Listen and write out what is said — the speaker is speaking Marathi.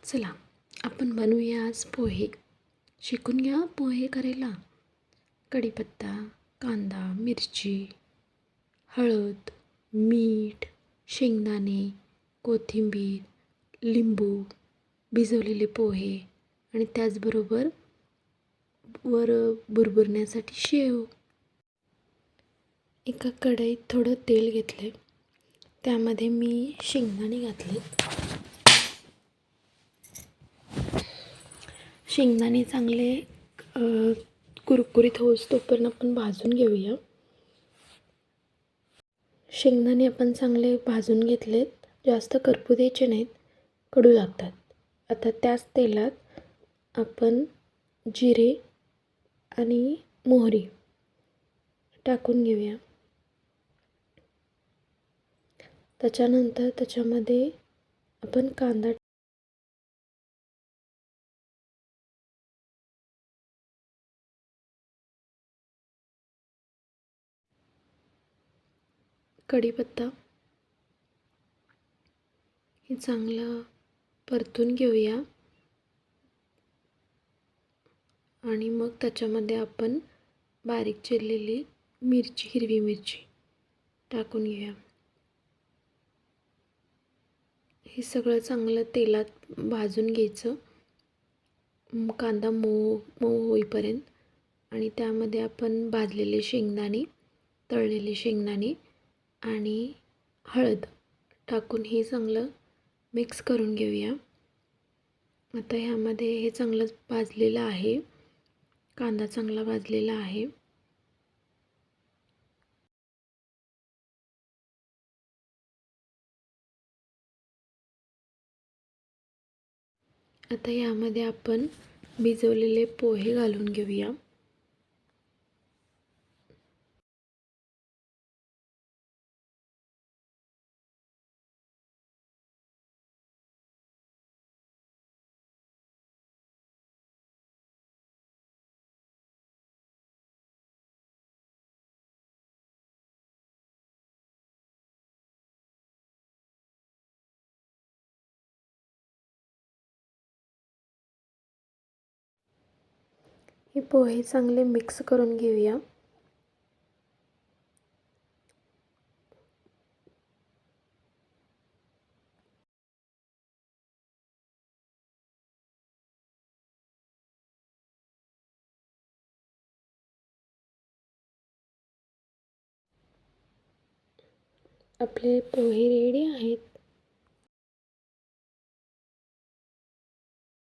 चला आपण बनवूया आज पोहे. शिकून घ्या पोहे करायला. कढीपत्ता, कांदा, मिरची, हळद, मीठ, शेंगदाणे, कोथिंबीर, लिंबू, भिजवलेले पोहे आणि त्याचबरोबर बुरबुरण्यासाठी शेव. एका कढईत थोडं तेल घेतले, त्यामध्ये मी शेंगदाणे घातले. शेंगदाणे चांगले कुरकुरीत होस तोपर्यंत आपण भाजून घेऊया. शेंगदाणे आपण चांगले भाजून घेतलेत. जास्त करपू द्यायचे नाहीत, कडू लागतात. आता त्याच तेलात आपण जिरे आणि मोहरी टाकून घेऊया. त्याच्यानंतर त्याच्यामध्ये आपण कांदा, कढीपत्ता हे चांगलं परतून घेऊया आणि मग त्याच्यामध्ये आपण बारीक चिरलेली मिरची, हिरवी मिरची टाकून घेऊया. हे सगळं चांगलं तेलात भाजून घ्यायचं, कांदा मऊ होईपर्यंत. आणि त्यामध्ये आपण भाजलेले शेंगदाणे, तळलेले शेंगदाणे आणि हळद टाकून हे चांगलं मिक्स करून घेऊया. आता ह्यामध्ये हे चांगलं भाजलेलं आहे, कांदा चांगला भाजलेला आहे. आता यामध्ये आपण भिजवलेले पोहे घालून घेऊया. हे पोहे चांगले मिक्स करून घेऊया. आपले पोहे रेडी आहेत.